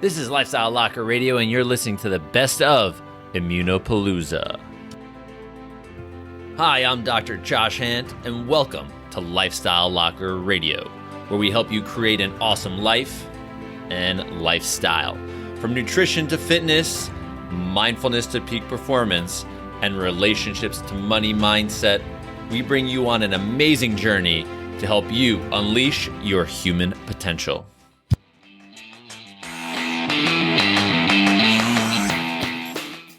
This is Lifestyle Locker Radio, and you're listening to the best of Immuno-Palooza. Hi, I'm Dr. Josh Hant, and welcome to Lifestyle Locker Radio, where we help you create an awesome life and lifestyle. From nutrition to fitness, mindfulness to peak performance, and relationships to money mindset, we bring you on an amazing journey to help you unleash your human potential.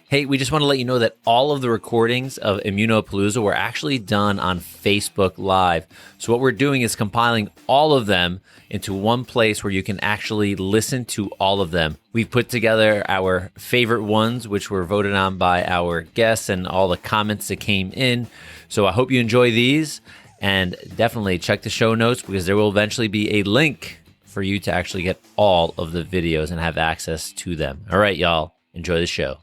Hey, we just want to let you know that all of the recordings of Immuno-Palooza were actually done on Facebook Live. So what we're doing is compiling all of them into one place where you can actually listen to all of them. We've put together our favorite ones, which were voted on by our guests and all the comments that came in. So I hope you enjoy these, and definitely check the show notes because there will eventually be a link for you to actually get all of the videos and have access to them. All right, y'all, enjoy the show.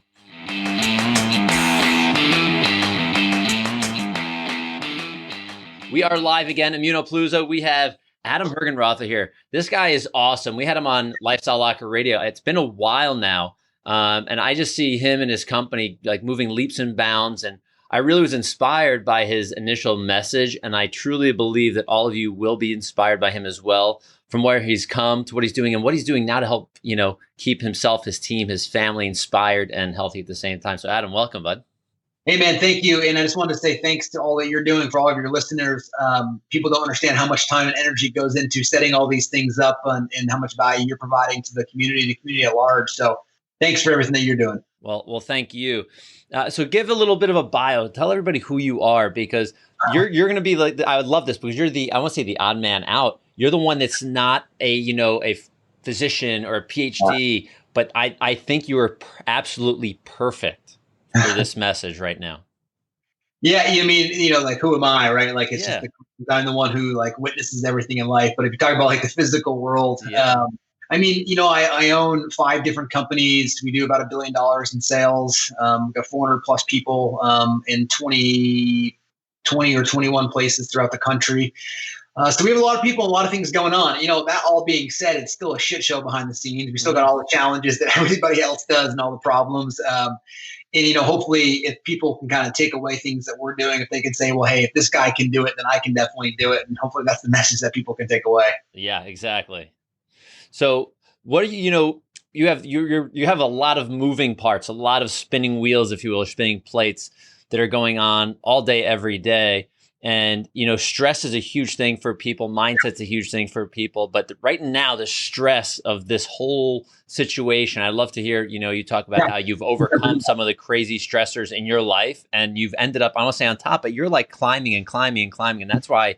We are live again, Immuno-Palooza. We have Adam Hergenrother here. This guy is awesome. We had him on Lifestyle Locker Radio. It's been a while now, and I just see him and his company like moving leaps and bounds, and I really was inspired by his initial message, and I truly believe that all of you will be inspired by him as well, from where he's come to what he's doing and what he's doing now to help, keep himself, his team, his family inspired and healthy at the same time. So Adam, welcome, bud. Hey, man, thank you. And I just wanted to say thanks to all that you're doing for all of your listeners. People don't understand how much time and energy goes into setting all these things up and how much value you're providing to the community at large. So thanks for everything that you're doing. Well, thank you. So give a little bit of a bio. Tell everybody who you are, because you're going to be like, I would love this because you're I want to say the odd man out. You're the one that's not a physician or a PhD, but I think you are absolutely perfect for this message right now. Yeah, you mean, who am I, right? Like, it's just I'm the one who witnesses everything in life. But if you talk about the physical world, I own 5 different companies. We do about $1 billion in sales. We've got 400 plus people in 20 or 21 places throughout the country. So we have a lot of people, and a lot of things going on. That all being said, it's still a shit show behind the scenes. We still got all the challenges that everybody else does and all the problems. And, hopefully if people can kind of take away things that we're doing, if they can say, well, hey, if this guy can do it, then I can definitely do it. And hopefully that's the message that people can take away. Yeah, exactly. So what are you have a lot of moving parts, a lot of spinning wheels, if you will, or spinning plates that are going on all day, every day. And, stress is a huge thing for people. Mindset's a huge thing for people. But right now, the stress of this whole situation, I'd love to hear, you talk about how you've overcome some of the crazy stressors in your life, and you've ended up, I won't say on top, but you're like climbing and climbing and climbing. And that's why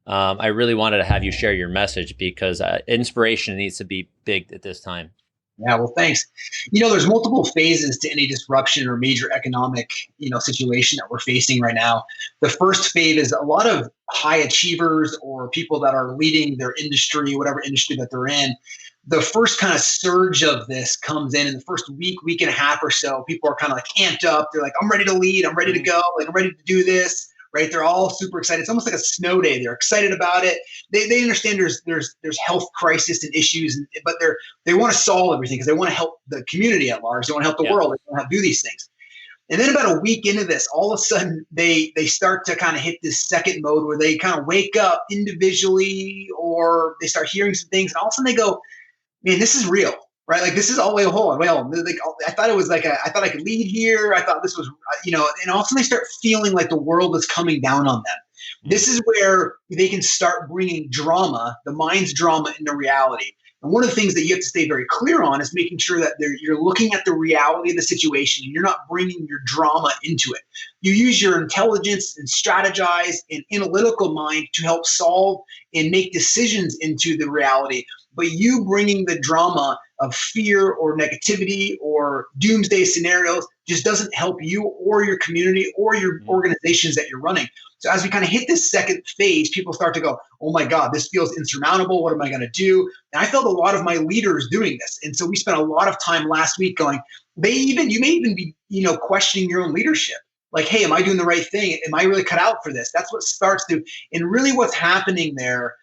I really wanted to have you share your message, because inspiration needs to be big at this time. Yeah, well, thanks. There's multiple phases to any disruption or major economic, situation that we're facing right now. The first phase is a lot of high achievers or people that are leading their industry, whatever industry that they're in. The first kind of surge of this comes in the first week and a half or so. People are kind of amped up. They're like, I'm ready to lead. I'm ready to go. I'm ready to do this. Right? They're all super excited. It's almost like a snow day. They're excited about it. They understand there's health crisis and issues, but they want to solve everything because they want to help the community at large. They want to help the world. They want to do these things. And then about a week into this, all of a sudden they start to kind of hit this second mode where they kind of wake up individually, or they start hearing some things, and all of a sudden they go, man, this is real. Right? This is all way hold on. I thought it was I thought I could lead here. I thought this was, and all of a sudden they start feeling like the world is coming down on them. This is where they can start bringing drama, the mind's drama, into reality. And one of the things that you have to stay very clear on is making sure that you're looking at the reality of the situation and you're not bringing your drama into it. You use your intelligence and strategize and analytical mind to help solve and make decisions into the reality. But you bringing the drama of fear or negativity or doomsday scenarios just doesn't help you or your community or your organizations that you're running. So as we kind of hit this second phase, people start to go, oh my God, this feels insurmountable. What am I going to do? And I felt a lot of my leaders doing this. And so we spent a lot of time last week going, you may even be, questioning your own leadership. Like, hey, am I doing the right thing? Am I really cut out for this? That's what starts to, and really what's happening there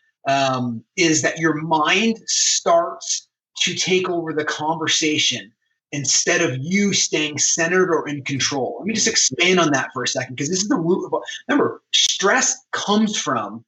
is that your mind starts to take over the conversation instead of you staying centered or in control. Let me just expand on that for a second, because this is the root of, remember, stress comes from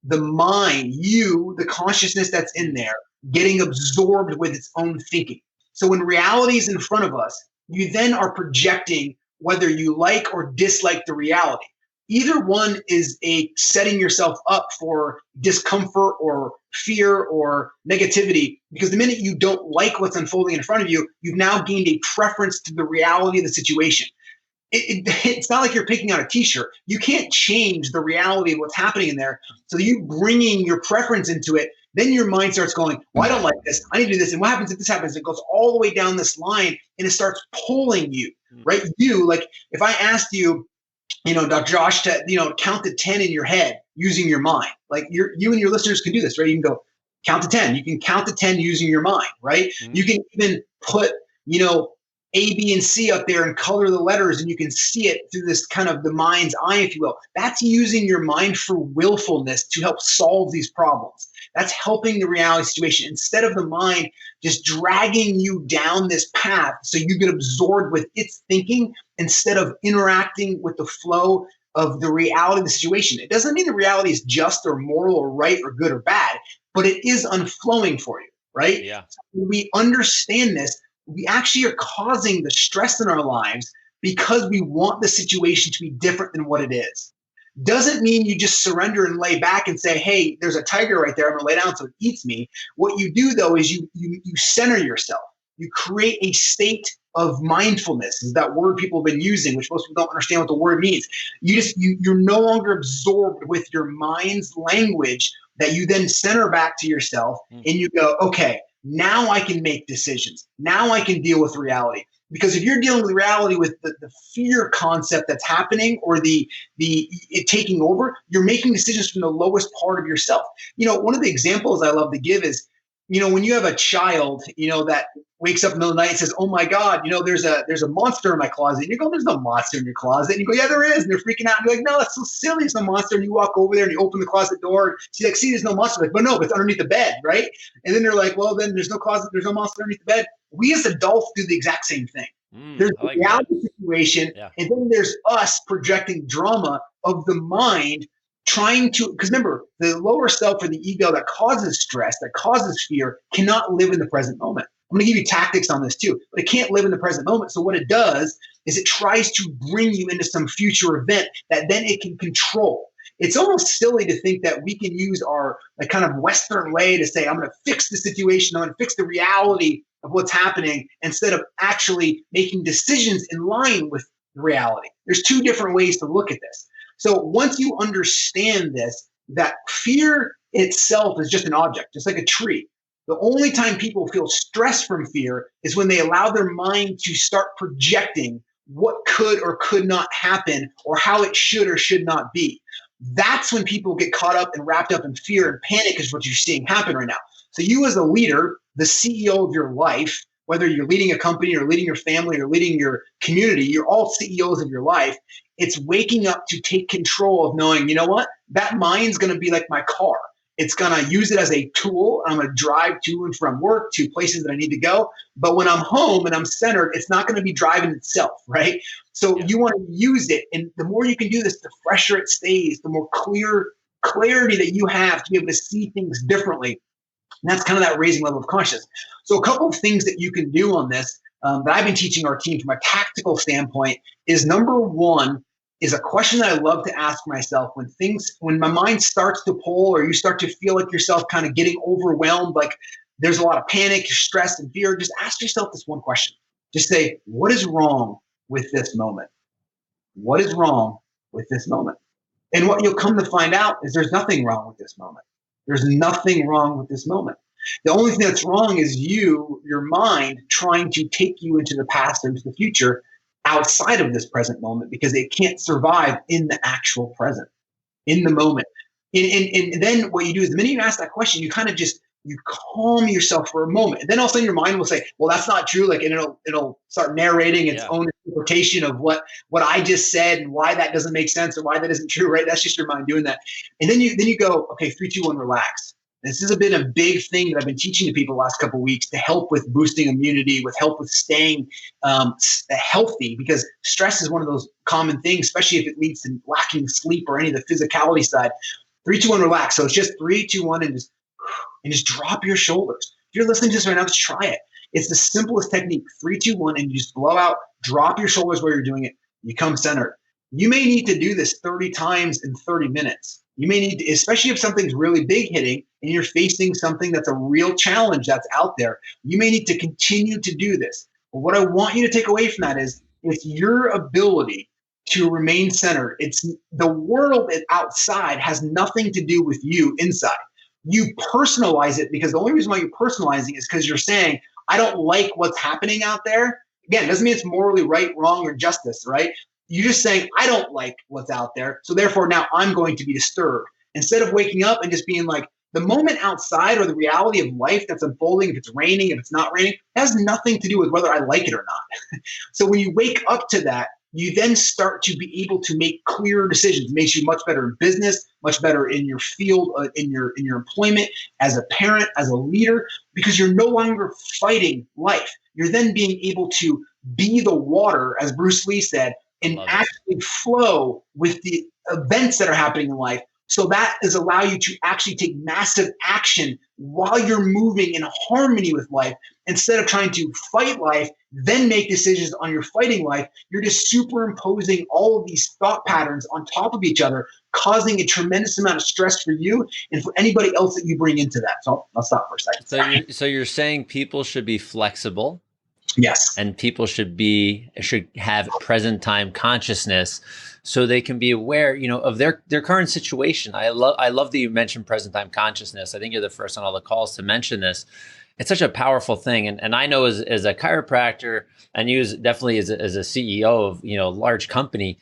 the mind, the consciousness that's in there, getting absorbed with its own thinking. So when reality is in front of us, you then are projecting whether you like or dislike the reality. Either one is a setting yourself up for discomfort or fear or negativity, because the minute you don't like what's unfolding in front of you, you've now gained a preference to the reality of the situation. It's not like you're picking out a t-shirt. You can't change the reality of what's happening in there. So you bringing your preference into it, then your mind starts going, well, I don't like this. I need to do this. And what happens if this happens? It goes all the way down this line and it starts pulling you, right? Like if I asked you, Dr. Josh, to, count to 10 in your head using your mind, like you and your listeners can do this, right? You can go count to 10. You can count to 10 using your mind, right? You can even put, A, B, and C up there and color the letters, and you can see it through this kind of the mind's eye, if you will. That's using your mind for willfulness to help solve these problems. That's helping the reality situation instead of the mind just dragging you down this path so you get absorbed with its thinking instead of interacting with the flow of the reality of the situation. It doesn't mean the reality is just or moral or right or good or bad, but it is unflowing for you, right? Yeah. So when we understand this, we actually are causing the stress in our lives because we want the situation to be different than what it is. Doesn't mean you just surrender and lay back and say, hey, there's a tiger right there. I'm going to lay down so it eats me. What you do, though, is you center yourself. You create a state of mindfulness, is that word people have been using, which most people don't understand what the word means. You're no longer absorbed with your mind's language that you then center back to yourself and you go, okay, now I can make decisions. Now I can deal with reality. Because if you're dealing with reality with the fear concept that's happening or it taking over, you're making decisions from the lowest part of yourself. One of the examples I love to give is, when you have a child, that wakes up in the middle of the night and says, oh my God, there's a monster in my closet. And you go, there's no monster in your closet. And you go, yeah, there is. And they're freaking out. And you're like, no, that's so silly. There's no monster. And you walk over there and you open the closet door. And she's like, see, there's no monster. Like, but no, it's underneath the bed, right? And then they're like, well, then there's no closet. There's no monster underneath the bed. We as adults do the exact same thing. There's the reality situation. Yeah. And then there's us projecting drama of the mind trying to, because remember, the lower self or the ego that causes stress, that causes fear, cannot live in the present moment. I'm going to give you tactics on this too, but it can't live in the present moment. So what it does is it tries to bring you into some future event that then it can control. It's almost silly to think that we can use our kind of Western way to say, I'm going to fix the situation, I'm going to fix the reality of what's happening, instead of actually making decisions in line with reality. There's two different ways to look at this. So once you understand this, that fear itself is just an object, just like a tree. The only time people feel stress from fear is when they allow their mind to start projecting what could or could not happen or how it should or should not be. That's when people get caught up and wrapped up in fear, and panic is what you're seeing happen right now. So you as a leader, the CEO of your life, whether you're leading a company or leading your family or leading your community, you're all CEOs of your life. It's waking up to take control of knowing, you know what? That mind's going to be like my car. It's going to use it as a tool. I'm going to drive to and from work to places that I need to go. But when I'm home and I'm centered, it's not going to be driving itself, right? So you want to use it. And the more you can do this, the fresher it stays, the more clarity that you have to be able to see things differently. And that's kind of that raising level of consciousness. So a couple of things that you can do on this that I've been teaching our team from a tactical standpoint is, number one, is a question that I love to ask myself when my mind starts to pull, or you start to feel like yourself kind of getting overwhelmed, like there's a lot of panic, stress, and fear. Just ask yourself this one question. Just say, what is wrong with this moment? What is wrong with this moment? And what you'll come to find out is there's nothing wrong with this moment. There's nothing wrong with this moment. The only thing that's wrong is your mind, trying to take you into the past or into the future outside of this present moment, because it can't survive in the actual present, in the moment. And then what you do is, the minute you ask that question, you kind of you calm yourself for a moment. And then all of a sudden your mind will say, well, that's not true. Like, and it'll start narrating its own interpretation of what I just said and why that doesn't make sense or why that isn't true, right? That's just your mind doing that. And then you go, okay, 3, 2, 1, relax. This has been a big thing that I've been teaching to people the last couple of weeks to help with boosting immunity, with help with staying healthy, because stress is one of those common things, especially if it leads to lacking sleep or any of the physicality side. 3, 2, 1, relax. So it's just 3, 2, 1, and just drop your shoulders. If you're listening to this right now, just try it. It's the simplest technique. 3, 2, 1, and you just blow out, drop your shoulders where you're doing it. You come centered. You may need to do this 30 times in 30 minutes. You may need to, especially if something's really big hitting and you're facing something that's a real challenge that's out there, you may need to continue to do this. But what I want you to take away from that is it's your ability to remain centered. It's the world outside has nothing to do with you inside. You personalize it because the only reason why you're personalizing is because you're saying, I don't like what's happening out there. Again, it doesn't mean it's morally right, wrong, or justice, right? You're just saying, I don't like what's out there. So therefore now I'm going to be disturbed. Instead of waking up and just being like, the moment outside or the reality of life that's unfolding, if it's raining, if it's not raining, has nothing to do with whether I like it or not. So when you wake up to that, you then start to be able to make clearer decisions. It makes you much better in business, much better in your field, in your employment, as a parent, as a leader, because you're no longer fighting life. You're then being able to be the water, as Bruce Lee said, and actually flow with the events that are happening in life. So that is allow you to actually take massive action while you're moving in harmony with life. Instead of trying to fight life, then make decisions on your fighting life, you're just superimposing all of these thought patterns on top of each other, causing a tremendous amount of stress for you and for anybody else that you bring into that. So I'll stop for a second. So you're saying people should be flexible. Yes. And people should have present time consciousness so they can be aware, of their current situation. I love that you mentioned present time consciousness. I think you're the first on all the calls to mention this. It's such a powerful thing. And I know as a chiropractor and you definitely as a CEO of, a large company,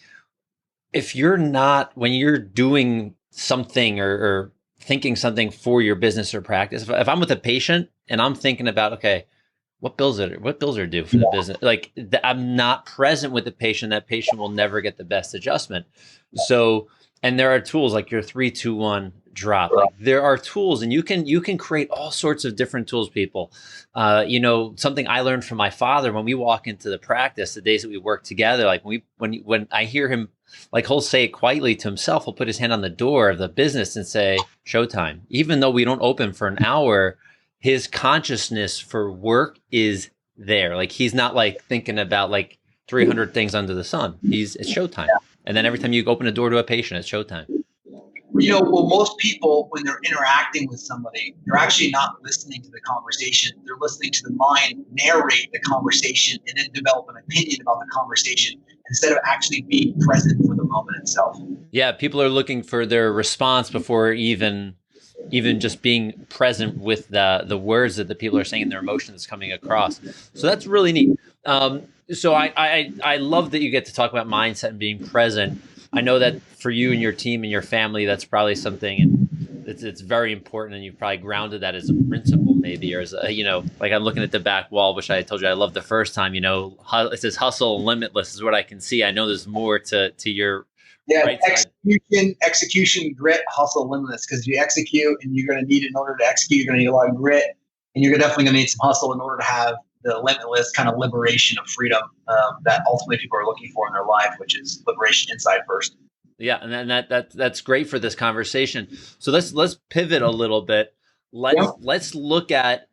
if you're not, when you're doing something or thinking something for your business or practice, if I'm with a patient and I'm thinking about, okay, what bills are due for the business? Like I'm not present with the patient. That patient will never get the best adjustment. So, and there are tools like your 3, 2, 1 drop. Like there are tools, and you can create all sorts of different tools. People, something I learned from my father when we walk into the practice, the days that we work together. Like when I hear him, like he'll say it quietly to himself. He'll put his hand on the door of the business and say, "Showtime." Even though we don't open for an hour. His consciousness for work is there. Like he's not like thinking about like 300 things under the sun. It's showtime. And then every time you open a door to a patient, it's showtime. Well, most people, when they're interacting with somebody, they're actually not listening to the conversation. They're listening to the mind narrate the conversation and then develop an opinion about the conversation instead of actually being present for the moment itself. Yeah, people are looking for their response before even just being present with the words that the people are saying and their emotions coming across. So that's really neat. So I love that you get to talk about mindset and being present. I know that for you and your team and your family, that's probably something, and it's very important, and you've probably grounded that as a principle maybe, or as like I'm looking at the back wall, which I told you I loved the first time, it says hustle limitless is what I can see. I know there's more to your right execution, grit, hustle, limitless. Because you execute, and you're going to need, in order to execute, you're going to need a lot of grit, and you're definitely going to need some hustle in order to have the limitless kind of liberation of freedom that ultimately people are looking for in their life, which is liberation inside first. Yeah, and then that's great for this conversation. So let's pivot a little bit. Let's look at,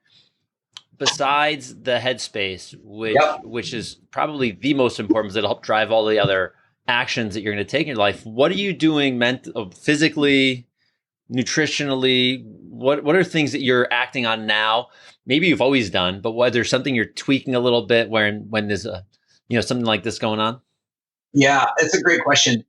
besides the headspace, which is probably the most important because it'll help drive all the other actions that you're going to take in your life. What are you doing physically, nutritionally? What are things that you're acting on now? Maybe you've always done, but whether something you're tweaking a little bit when there's something like this going on? Yeah, it's a great question.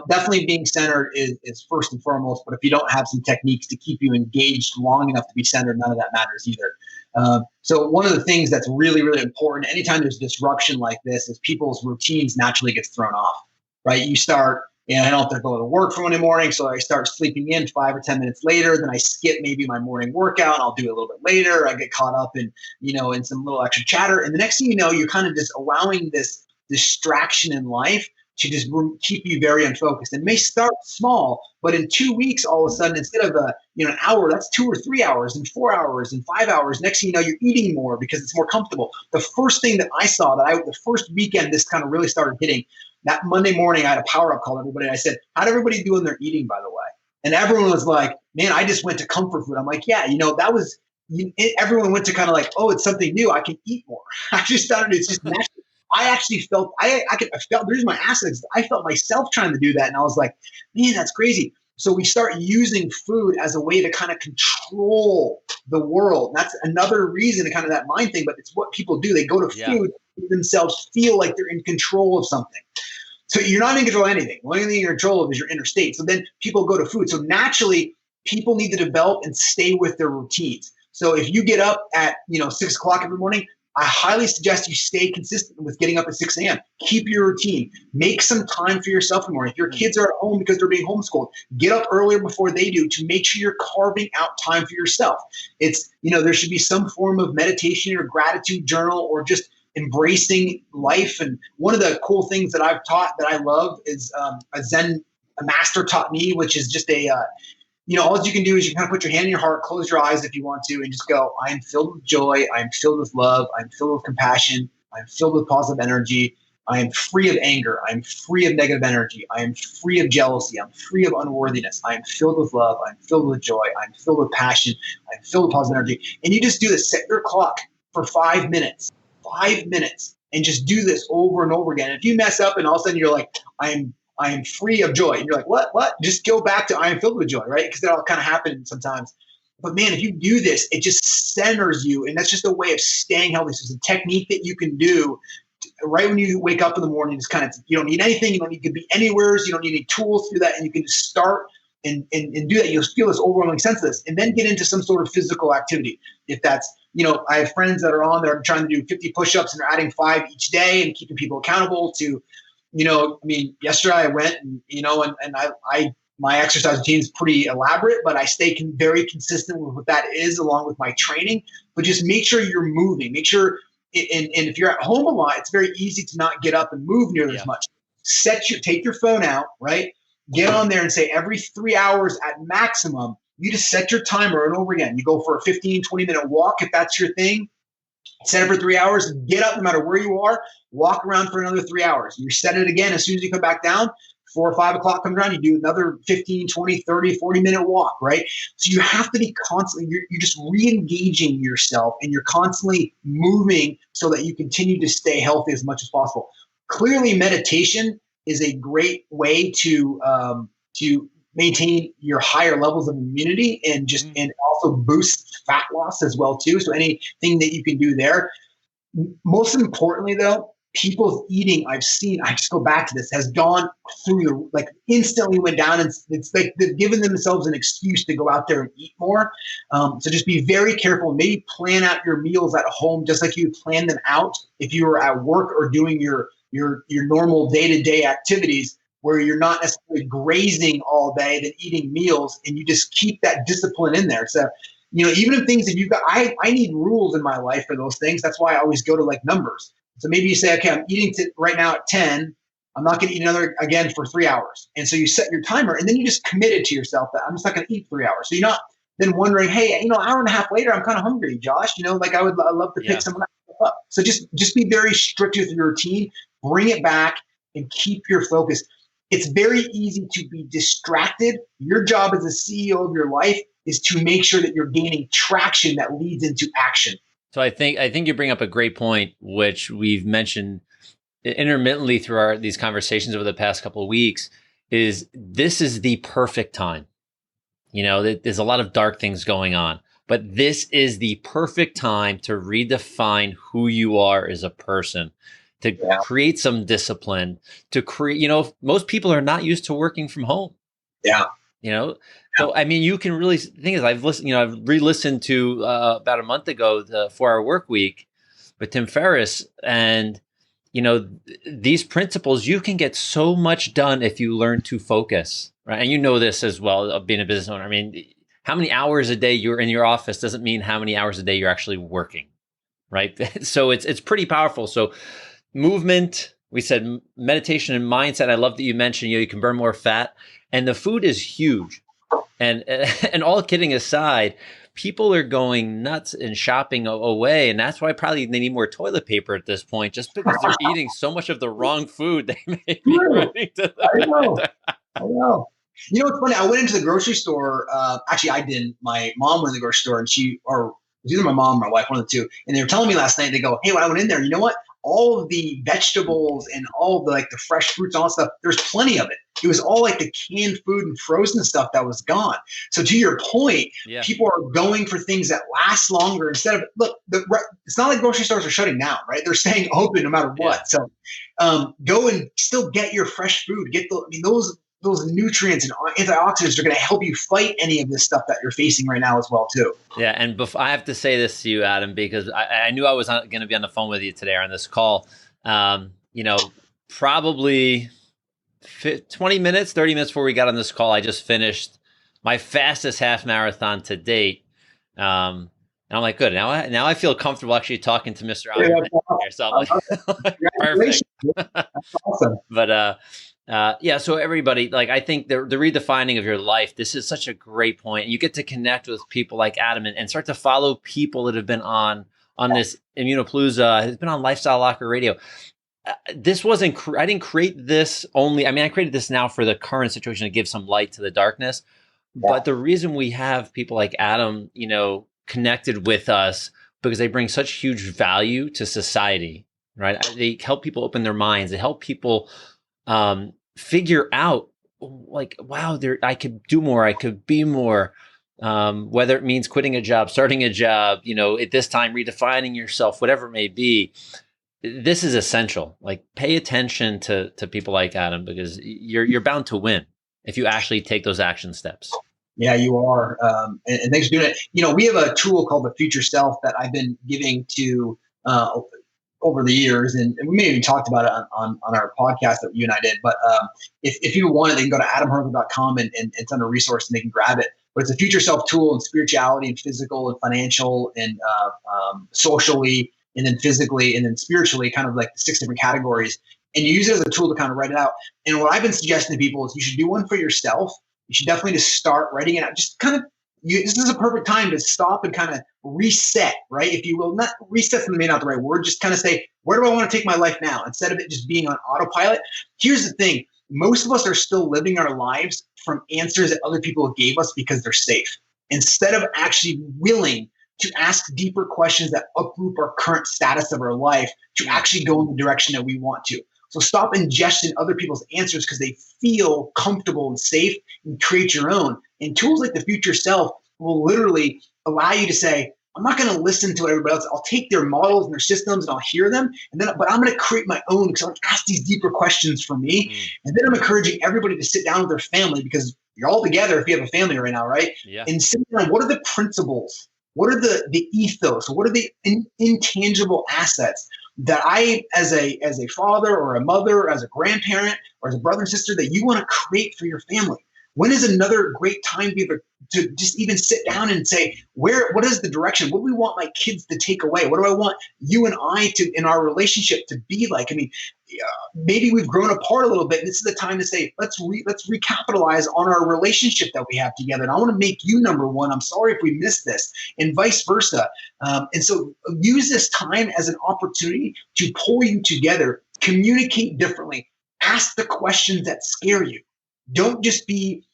Definitely being centered is first and foremost, but if you don't have some techniques to keep you engaged long enough to be centered, none of that matters either. So one of the things that's really, really important anytime there's disruption like this is people's routines naturally gets thrown off, right? You start, I don't have to go to work for Monday morning, so I start sleeping in 5 or 10 minutes later. Then I skip maybe my morning workout, and I'll do it a little bit later. I get caught up in, in some little extra chatter. And the next thing you know, you're kind of just allowing this distraction in life to just keep you very unfocused. It may start small, but in 2 weeks, all of a sudden, instead of an hour, that's 2 or 3 hours and 4 hours and 5 hours. Next thing you know, you're eating more because it's more comfortable. The first thing that I saw the first weekend this kind of really started hitting, that Monday morning, I had a power up call everybody. And I said, how'd everybody do in their eating, by the way? And everyone was like, man, I just went to comfort food. I'm like, yeah, that was, everyone went to kind of like, oh, it's something new. I can eat more. I just started, it's just natural. I actually felt, I felt, there's my assets. I felt myself trying to do that. And I was like, man, that's crazy. So we start using food as a way to kind of control the world. And that's another reason to kind of that mind thing, but it's what people do. They go to food to make themselves feel like they're in control of something. So you're not in control of anything. The only thing you're in control of is your inner state. So then people go to food. So naturally, people need to develop and stay with their routines. So if you get up at 6 o'clock every morning, I highly suggest you stay consistent with getting up at 6 a.m. Keep your routine. Make some time for yourself in the morning. If your kids are at home because they're being homeschooled, get up earlier before they do to make sure you're carving out time for yourself. It's, there should be some form of meditation or gratitude journal or just embracing life. And one of the cool things that I've taught that I love is a master taught me, which is just all you can do is you kind of put your hand in your heart, close your eyes if you want to, and just go, I am filled with joy. I am filled with love. I'm filled with compassion. I'm filled with positive energy. I am free of anger. I'm free of negative energy. I am free of jealousy. I'm free of unworthiness. I am filled with love. I'm filled with joy. I'm filled with passion. I'm filled with positive energy. And you just do this. Set your clock for 5 minutes. 5 minutes. And just do this over and over again. If you mess up and all of a sudden you're like, I am free of joy. And you're like, what? Just go back to I am filled with joy, right? Because that all kind of happens sometimes. But man, if you do this, it just centers you. And that's just a way of staying healthy. So it's a technique that you can do right when you wake up in the morning. It's kind of, you don't need anything. You don't need to be anywhere. You don't need any tools to do that. And you can just start and do that. You'll feel this overwhelming sense of this. And then get into some sort of physical activity. If that's, I have friends that are on there trying to do 50 push-ups and they're adding 5 each day and keeping people accountable to, yesterday I went and I my exercise routine is pretty elaborate, but I stay very consistent with what that is along with my training. But just make sure you're moving. Make sure, and if you're at home a lot, it's very easy to not get up and move nearly as much. Take your phone out, right? Get on there and say every 3 hours at maximum, you just set your timer and over again. You go for a 15, 20-minute walk if that's your thing. Set it for 3 hours, get up no matter where you are, walk around for another 3 hours. You set it again as soon as you come back down, 4 or 5 o'clock comes around, you do another 15, 20, 30, 40-minute walk, right? So you have to be constantly, you're just re-engaging yourself and you're constantly moving so that you continue to stay healthy as much as possible. Clearly, meditation is a great way to maintain your higher levels of immunity and and also boost fat loss as well too. So anything that you can do there. Most importantly though, people's eating, I just go back to this, has gone through instantly went down, and it's like they've given themselves an excuse to go out there and eat more. So just be very careful. Maybe plan out your meals at home just like you plan them out if you were at work or doing your normal day-to-day activities, where you're not necessarily grazing all day, then eating meals, and you just keep that discipline in there. So, even in things that you've got, I need rules in my life for those things. That's why I always go to numbers. So maybe you say, okay, I'm eating right now at 10. I'm not going to eat another again for 3 hours. And so you set your timer, and then you just committed to yourself that I'm just not going to eat 3 hours. So you're not then wondering, hey, an hour and a half later, I'm kind of hungry, Josh. I'd love to pick someone up. So just be very strict with your routine, bring it back, and keep your focus. It's very easy to be distracted. Your job as a CEO of your life is to make sure that you're gaining traction that leads into action. So I think you bring up a great point, which we've mentioned intermittently through these conversations over the past couple of weeks, is this is the perfect time. There's a lot of dark things going on, but this is the perfect time to redefine who you are as a person, to create some discipline, to create, most people are not used to working from home. Yeah. So, you can really, the thing is, I've re-listened to about a month ago, the 4-Hour Work Week with Tim Ferriss. And, these principles, you can get so much done if you learn to focus, right? And this as well, of being a business owner. How many hours a day you're in your office doesn't mean how many hours a day you're actually working, right? So it's pretty powerful. So movement, We said meditation and mindset. I love that you mentioned, you can burn more fat, and the food is huge. And and all kidding aside, people are going nuts and shopping away, and that's why probably they need more toilet paper at this point, just because they're eating so much of the wrong food. They may be running to the I know. bathroom. I know. You know, it's funny. I went into the grocery store. Actually, I didn't. My mom went to the grocery store, and or it was either my mom or my wife, one of the two. And they were telling me last night. They go, "Hey, when I went in there, you know what? All of the vegetables and all of the the fresh fruits, and all that stuff. There's plenty of it. It was all like the canned food and frozen stuff that was gone. So to your point, people are going for things that last longer instead of it's not like grocery stores are shutting down, right? They're staying open no matter what. So go and still get your fresh food. Get those nutrients and antioxidants are going to help you fight any of this stuff that you're facing right now as well too. Yeah, and I have to say this to you, Adam, because I knew I was going to be on the phone with you today on this call. Probably 20 minutes, 30 minutes before we got on this call, I just finished my fastest half marathon to date. And I'm like, good. Now I feel comfortable actually talking to Mr. Adam here. So I'm like, perfect. That's awesome. But so everybody, I think the redefining of your life, this is such a great point. You get to connect with people like Adam and start to follow people that have been on this Immuno-Palooza, has been on Lifestyle Locker Radio. This wasn't, I didn't create this I created this now for the current situation to give some light to the darkness. Yeah. But the reason we have people like Adam, connected with us, because they bring such huge value to society, right? They help people open their minds. They help people figure out wow, I could do more. I could be more. Whether it means quitting a job, starting a job, at this time, redefining yourself, whatever it may be. This is essential. Pay attention to people like Adam, because you're bound to win if you actually take those action steps. Yeah, you are. And thanks for doing it. We have a tool called the Future Self that I've been giving to over the years, and we may have even talked about it on our podcast that you and I did. But if you want it, they can go to adamhergenrother.com and it's under resource and they can grab it. But it's a Future Self tool in spirituality and physical and financial and socially, and then physically, and then spiritually, kind of like 6 different categories. And you use it as a tool to kind of write it out. And what I've been suggesting to people is you should do one for yourself. You should definitely just start writing it out. Just kind of, this is a perfect time to stop and kind of reset, right? If you will, not reset, may not the right word, just kind of say, where do I want to take my life now? Instead of it just being on autopilot. Here's the thing. Most of us are still living our lives from answers that other people gave us because they're safe, instead of actually willing to ask deeper questions that uproot our current status of our life to actually go in the direction that we want to. So stop ingesting other people's answers because they feel comfortable and safe, and create your own. And tools like the Future Self will literally allow you to say, I'm not going to listen to everybody else. I'll take their models and their systems and I'll hear them. But I'm going to create my own because I'm going to ask these deeper questions for me. And then I'm encouraging everybody to sit down with their family, because you're all together if you have a family right now, right? Yeah. And sit down. What are the principles? What are the ethos? What are the intangible assets that I, as a father or a mother, or as a grandparent or as a brother and sister, that you want to create for your family? When is another great time to be able to just even sit down and say, what is the direction? What do we want my kids to take away? What do I want you and I to, in our relationship, to be like? I mean, maybe we've grown apart a little bit. This is the time to say, let's recapitalize on our relationship that we have together. And I want to make you number one. I'm sorry if we missed this, and vice versa. And so use this time as an opportunity to pull you together, communicate differently, ask the questions that scare you. Don't just be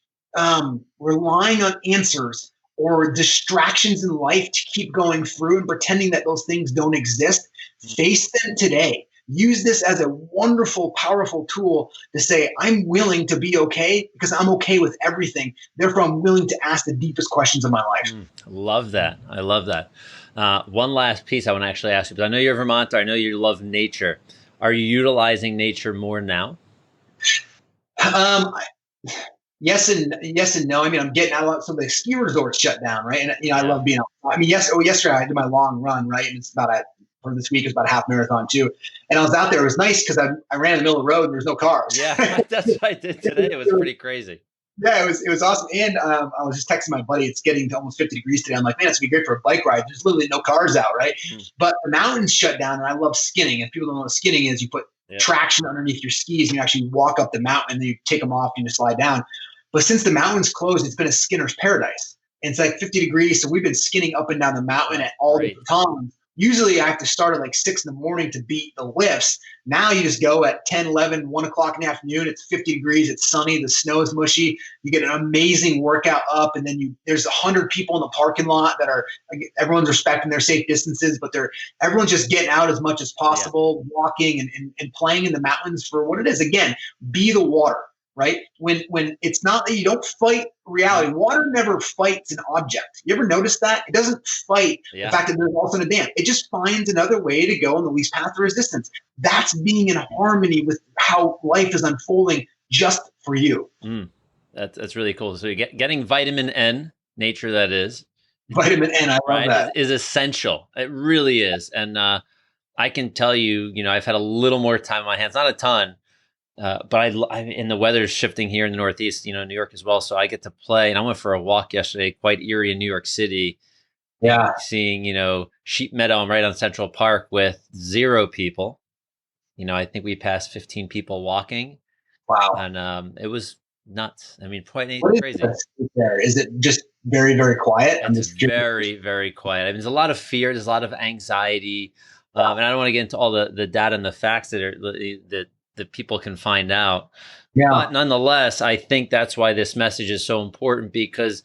relying on answers or distractions in life to keep going through and pretending that those things don't exist. Face them today. Use this as a wonderful, powerful tool to say, I'm willing to be okay because I'm okay with everything. Therefore, I'm willing to ask the deepest questions of my life. Love that. I love that. One last piece I want to actually ask you, because I know you're a Vermonter. I know you love nature. Are you utilizing nature more now? Yes and no. I mean, I'm getting out a lot. Some of the ski resorts shut down, right? And I love being out. I mean, yesterday I did my long run, right? And it's for this week, it's about a half marathon too. And I was out there. It was nice because I ran in the middle of the road and there's no cars. Yeah, that's what I did today. It was pretty crazy. Yeah, it was awesome. And I was just texting my buddy. It's getting to almost 50 degrees today. I'm like, man, it's gonna be great for a bike ride. There's literally no cars out, right? But the mountains shut down, and I love skinning. And people don't know what skinning is. You put Yeah. traction underneath your skis, and you actually walk up the mountain, and then you take them off and you slide down. But since the mountain's closed, it's been a skinner's paradise. And it's like 50 degrees. So we've been skinning up and down the mountain at all different times. Usually I have to start at like 6 in the morning to beat the lifts. Now you just go at 10, 11, 1 o'clock in the afternoon. It's 50 degrees. It's sunny. The snow is mushy. You get an amazing workout up. And then there's 100 people in the parking lot that are, like, everyone's respecting their safe distances, but everyone's just getting out as much as possible, walking and playing in the mountains for what it is. Again, be the water. Right? When it's not that you don't fight reality. Water never fights an object. You ever notice that? It doesn't fight the fact that there's also a dam. It just finds another way to go in the least path of resistance. That's being in harmony with how life is unfolding just for you. That's really cool. So you're getting vitamin N, nature that is. Vitamin N, I love that. Is essential. It really is. And I can tell you, I've had a little more time on my hands, not a ton. But and the weather is shifting here in the Northeast, New York as well. So I get to play, and I went for a walk yesterday, quite eerie in New York City. Yeah. Seeing, Sheep Meadow. I'm right on Central Park with 0 people. I think we passed 15 people walking. Wow. And it was nuts. I mean, quite crazy. There? Is it just very, very quiet? It's very, very quiet. I mean, there's a lot of fear. There's a lot of anxiety. And I don't want to get into all the data and the facts that people can find out. Yeah. But nonetheless, I think that's why this message is so important, because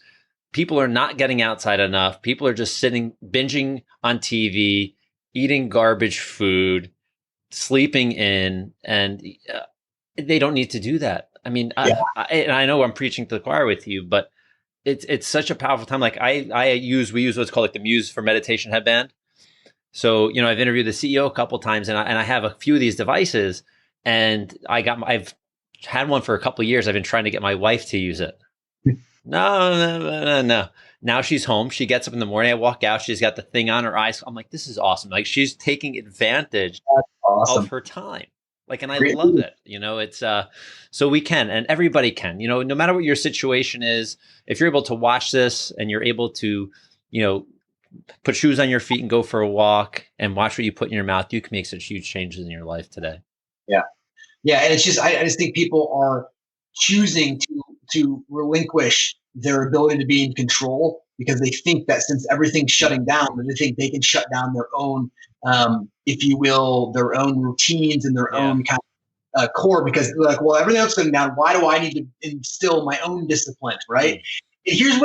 people are not getting outside enough. People are just sitting, binging on TV, eating garbage food, sleeping in, and they don't need to do that. I mean, I know I'm preaching to the choir with you, but it's such a powerful time. Like we use what's called like the Muse for meditation headband. So, I've interviewed the CEO a couple of times, and I have a few of these devices. And I've had one for a couple of years. I've been trying to get my wife to use it. No. Now she's home. She gets up in the morning. I walk out. She's got the thing on her eyes. I'm like, this is awesome. Like, she's taking advantage of her time. Like, and I love it. It's so we can, and everybody can. No matter what your situation is, if you're able to watch this and you're able to, put shoes on your feet and go for a walk and watch what you put in your mouth, you can make such huge changes in your life today. Yeah. And it's just, I just think people are choosing to relinquish their ability to be in control, because they think that since everything's shutting down, that they think they can shut down their own, if you will, their own routines and their own kind of core, because they're like, well, everything else is shutting down. Why do I need to instill my own discipline? Right. And here's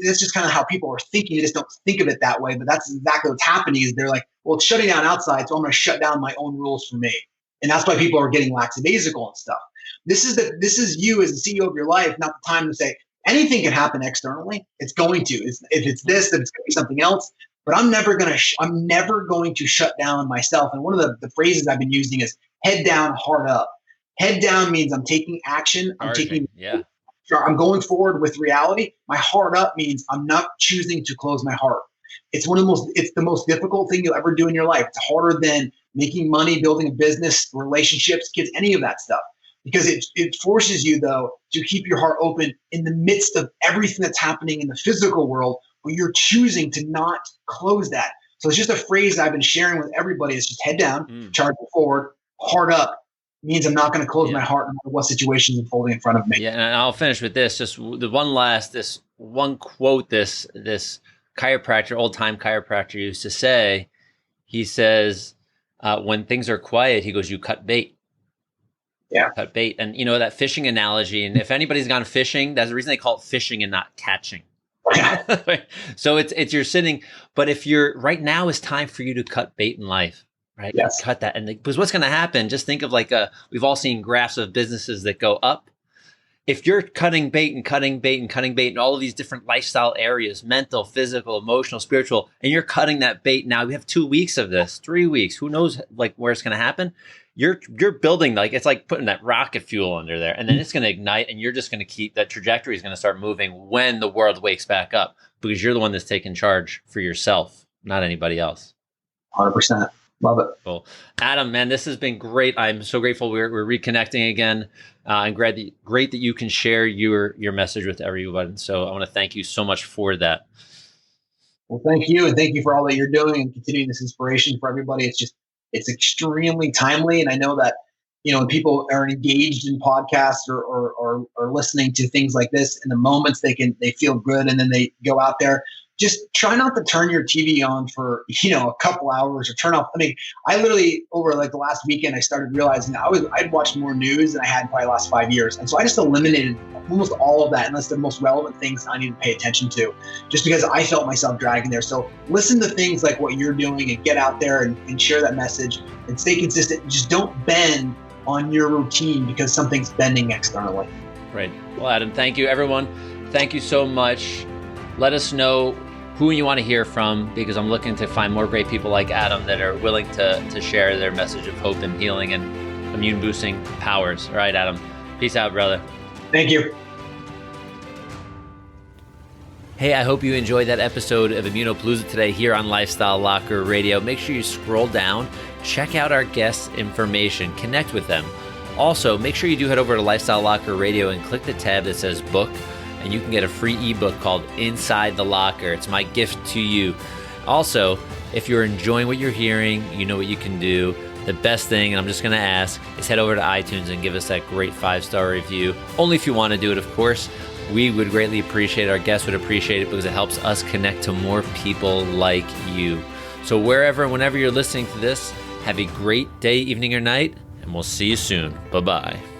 that's just kind of how people are thinking. They just don't think of it that way, but that's exactly what's happening. Is they're like, well, it's shutting down outside, so I'm going to shut down my own rules for me. And that's why people are getting lackadaisical and stuff. This is you as the CEO of your life, not the time to say anything can happen externally. It's going to. If it's this, then it's going to be something else. But I'm never going to shut down myself. And one of the phrases I've been using is head down, heart up. Head down means I'm taking action. I'm going forward with reality. My heart up means I'm not choosing to close my heart. It's the most difficult thing you'll ever do in your life. It's harder than making money, building a business, relationships, kids, any of that stuff. Because it forces you, though, to keep your heart open in the midst of everything that's happening in the physical world, but you're choosing to not close that. So it's just a phrase I've been sharing with everybody. It's just head down, charge forward, heart up. Means I'm not going to close my heart no matter what situation is unfolding in front of me. Yeah, and I'll finish with this. Just the one quote this chiropractor, old-time chiropractor used to say. He says, when things are quiet, he goes, you cut bait. Yeah. Cut bait. And, that fishing analogy, and if anybody's gone fishing, that's the reason they call it fishing and not catching. So it's you're sitting, but if right now is time for you to cut bait in life. Right. Yes. Cut that. And because what's going to happen, just think of we've all seen graphs of businesses that go up. If you're cutting bait and cutting bait and cutting bait in all of these different lifestyle areas, mental, physical, emotional, spiritual, and you're cutting that bait now, we have 2 weeks of this, 3 weeks, who knows where it's going to happen. You're building, it's like putting that rocket fuel under there, and then it's going to ignite, and you're just going to keep that trajectory is going to start moving when the world wakes back up, because you're the one that's taking charge for yourself, not anybody else. 100%. Love it. Cool. Adam, man, this has been great. I'm so grateful we're reconnecting again. I'm great that you can share your message with everyone. So I want to thank you so much for that. Well, thank you. And thank you for all that you're doing and continuing this inspiration for everybody. It's extremely timely. And I know that when people are engaged in podcasts or listening to things like this, in the moments they feel good, and then they go out there. Just try not to turn your TV on for, a couple hours, or turn off. I mean, I literally, over like the last weekend, I started realizing that I'd watched more news than I had probably the last 5 years. And so I just eliminated almost all of that, unless the most relevant things I need to pay attention to, just because I felt myself dragging there. So listen to things like what you're doing, and get out there and share that message, and stay consistent. Just don't bend on your routine because something's bending externally. Right. Well, Adam, thank you. Everyone, thank you so much. Let us know who you want to hear from, because I'm looking to find more great people like Adam that are willing to share their message of hope and healing and immune boosting powers. All right, Adam. Peace out, brother. Thank you. Hey, I hope you enjoyed that episode of Immuno-Palooza today here on Lifestyle Locker Radio. Make sure you scroll down, check out our guests' information, connect with them. Also, make sure you do head over to Lifestyle Locker Radio and click the tab that says book, and you can get a free ebook called Inside the Locker. It's my gift to you. Also, if you're enjoying what you're hearing, you know what you can do. The best thing, and I'm just going to ask, is head over to iTunes and give us that great 5-star review. Only if you want to do it, of course. We would greatly appreciate it. Our guests would appreciate it, because it helps us connect to more people like you. So wherever and whenever you're listening to this, have a great day, evening, or night, and we'll see you soon. Bye-bye.